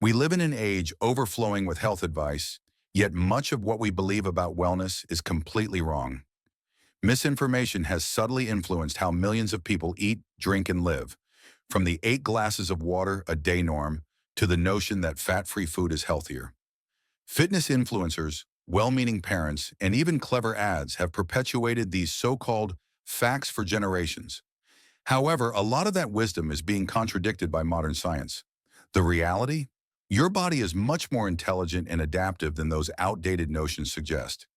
We live in an age overflowing with health advice, yet much of what we believe about wellness is completely wrong. Misinformation has subtly influenced how millions of people eat, drink, and live, from the 8 glasses of water a day norm to the notion that fat-free food is healthier. Fitness influencers, well-meaning parents, and even clever ads have perpetuated these so-called facts for generations. However, a lot of that wisdom is being contradicted by modern science. The reality? Your body is much more intelligent and adaptive than those outdated notions suggest.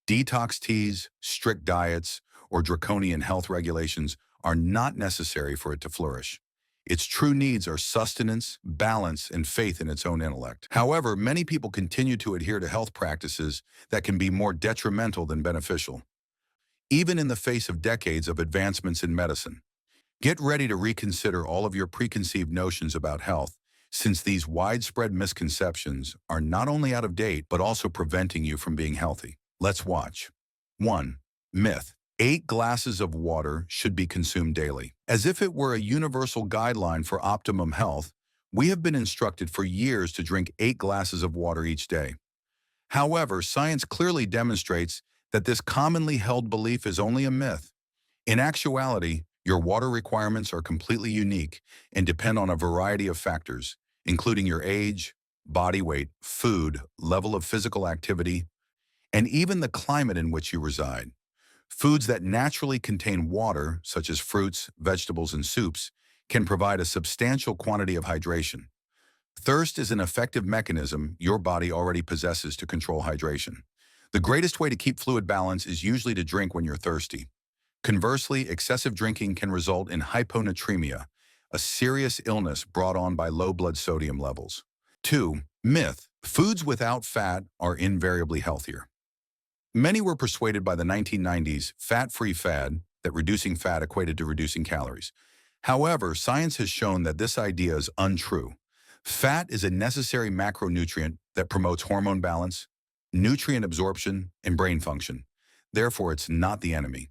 Detox teas, strict diets, or draconian health regulations are not necessary for it to flourish. Its true needs are sustenance, balance, and faith in its own intellect. However, many people continue to adhere to health practices that can be more detrimental than beneficial, even in the face of decades of advancements in medicine. Get ready to reconsider all of your preconceived notions about health, since these widespread misconceptions are not only out of date, but also preventing you from being healthy. Let's watch. 1. Myth. 8 glasses of water should be consumed daily. As if it were a universal guideline for optimum health, we have been instructed for years to drink 8 glasses of water each day. However, science clearly demonstrates that this commonly held belief is only a myth. In actuality, your water requirements are completely unique and depend on a variety of factors, including your age, body weight, food, level of physical activity, and even the climate in which you reside. Foods that naturally contain water, such as fruits, vegetables, and soups, can provide a substantial quantity of hydration. Thirst is an effective mechanism your body already possesses to control hydration. The greatest way to keep fluid balance is usually to drink when you're thirsty. Conversely, excessive drinking can result in hyponatremia, a serious illness brought on by low blood sodium levels. 2. Myth. Foods without fat are invariably healthier. Many were persuaded by the 1990s fat-free fad that reducing fat equated to reducing calories. However, science has shown that this idea is untrue. Fat is a necessary macronutrient that promotes hormone balance, nutrient absorption, and brain function. Therefore, it's not the enemy.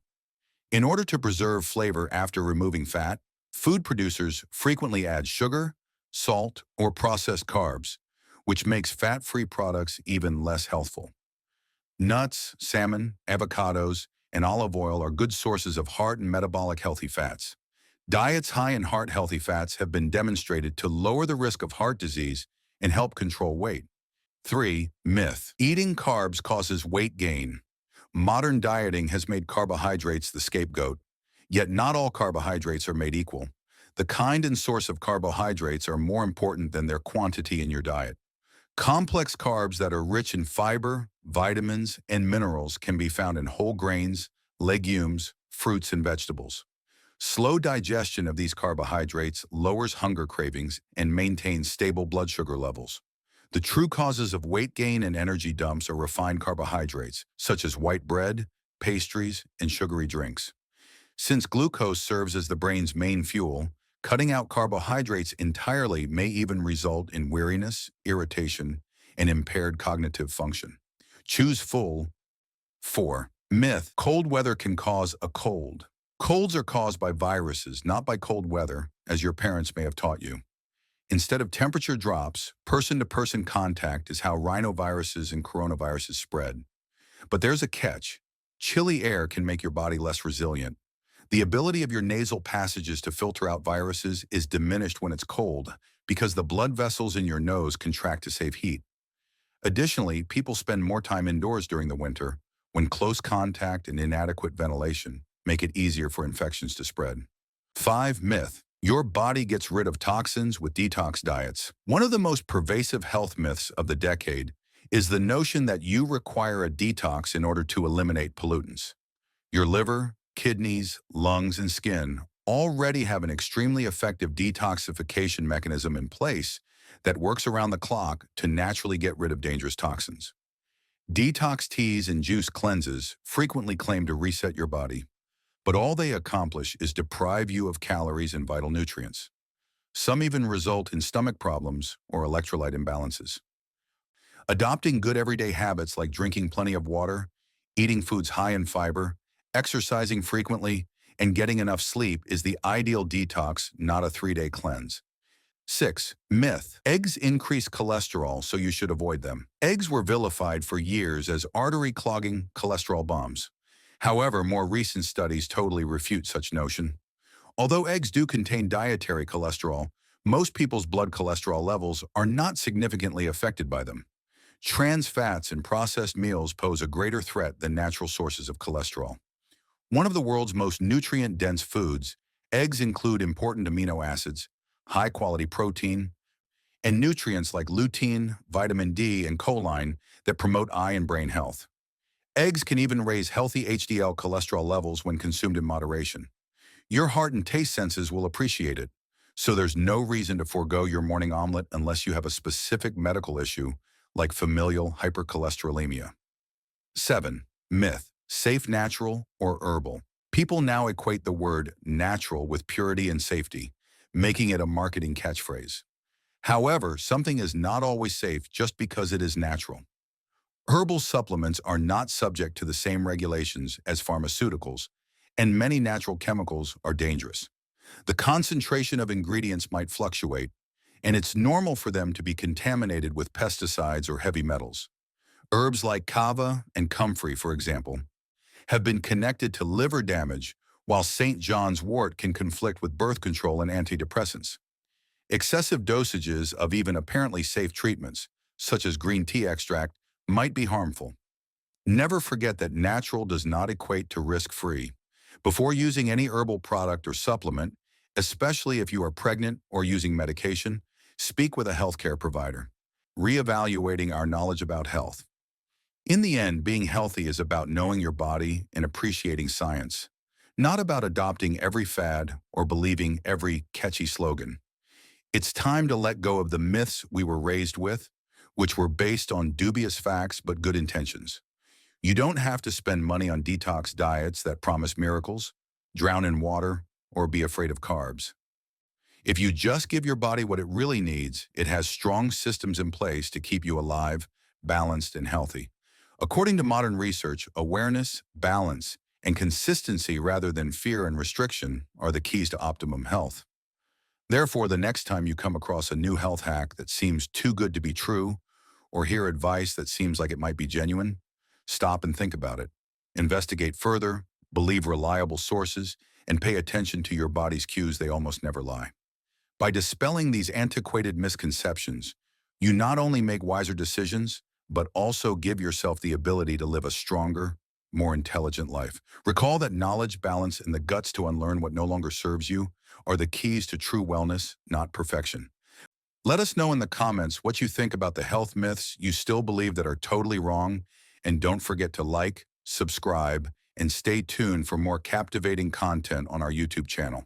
In order to preserve flavor after removing fat, food producers frequently add sugar, salt, or processed carbs, which makes fat-free products even less healthful. Nuts, salmon, avocados, and olive oil are good sources of heart and metabolic healthy fats. Diets high in heart-healthy fats have been demonstrated to lower the risk of heart disease and help control weight. 3. Myth. Eating carbs causes weight gain. Modern dieting has made carbohydrates the scapegoat, yet not all carbohydrates are made equal. The kind and source of carbohydrates are more important than their quantity in your diet. Complex carbs that are rich in fiber, vitamins, and minerals can be found in whole grains, legumes, fruits, and vegetables. Slow digestion of these carbohydrates lowers hunger cravings and maintains stable blood sugar levels. The true causes of weight gain and energy dumps are refined carbohydrates, such as white bread, pastries, and sugary drinks. Since glucose serves as the brain's main fuel, cutting out carbohydrates entirely may even result in weariness, irritation, and impaired cognitive function. Choose full. 4. Myth. Cold weather can cause a cold. Colds are caused by viruses, not by cold weather, as your parents may have taught you. Instead of temperature drops, person-to-person contact is how rhinoviruses and coronaviruses spread. But there's a catch. Chilly air can make your body less resilient. The ability of your nasal passages to filter out viruses is diminished when it's cold because the blood vessels in your nose contract to save heat. Additionally, people spend more time indoors during the winter when close contact and inadequate ventilation make it easier for infections to spread. 5. Myth. Your body gets rid of toxins with detox diets. One of the most pervasive health myths of the decade is the notion that you require a detox in order to eliminate pollutants. Your liver, kidneys, lungs, and skin already have an extremely effective detoxification mechanism in place that works around the clock to naturally get rid of dangerous toxins. Detox teas and juice cleanses frequently claim to reset your body, but all they accomplish is deprive you of calories and vital nutrients. Some even result in stomach problems or electrolyte imbalances. Adopting good everyday habits like drinking plenty of water, eating foods high in fiber, exercising frequently, and getting enough sleep is the ideal detox, not a 3-day cleanse. 6. Myth. Eggs increase cholesterol, so you should avoid them. Eggs were vilified for years as artery-clogging cholesterol bombs. However, more recent studies totally refute such notion. Although eggs do contain dietary cholesterol, most people's blood cholesterol levels are not significantly affected by them. Trans fats in processed meals pose a greater threat than natural sources of cholesterol. One of the world's most nutrient-dense foods, eggs include important amino acids, high-quality protein, and nutrients like lutein, vitamin D, and choline that promote eye and brain health. Eggs can even raise healthy HDL cholesterol levels when consumed in moderation. Your heart and taste senses will appreciate it, so there's no reason to forego your morning omelet unless you have a specific medical issue like familial hypercholesterolemia. 7. Myth. Safe natural or herbal. People now equate the word natural with purity and safety, making it a marketing catchphrase. However, something is not always safe just because it is natural. Herbal supplements are not subject to the same regulations as pharmaceuticals, and many natural chemicals are dangerous. The concentration of ingredients might fluctuate, and it's normal for them to be contaminated with pesticides or heavy metals. Herbs like kava and comfrey, for example, have been connected to liver damage, while St. John's wort can conflict with birth control and antidepressants. Excessive dosages of even apparently safe treatments, such as green tea extract, might be harmful. Never forget that natural does not equate to risk-free. Before using any herbal product or supplement, especially if you are pregnant or using medication, speak with a healthcare provider. Reevaluating our knowledge about health. In the end, being healthy is about knowing your body and appreciating science, not about adopting every fad or believing every catchy slogan. It's time to let go of the myths we were raised with, which were based on dubious facts but good intentions. You don't have to spend money on detox diets that promise miracles, drown in water, or be afraid of carbs. If you just give your body what it really needs, it has strong systems in place to keep you alive, balanced, and healthy. According to modern research, awareness, balance, and consistency rather than fear and restriction are the keys to optimum health. Therefore, the next time you come across a new health hack that seems too good to be true, or hear advice that seems like it might be genuine, stop and think about it. Investigate further, believe reliable sources, and pay attention to your body's cues. They almost never lie. By dispelling these antiquated misconceptions, you not only make wiser decisions, but also give yourself the ability to live a stronger, more intelligent life. Recall that knowledge, balance, and the guts to unlearn what no longer serves you are the keys to true wellness, not perfection. Let us know in the comments what you think about the health myths you still believe that are totally wrong, and don't forget to like, subscribe, and stay tuned for more captivating content on our YouTube channel.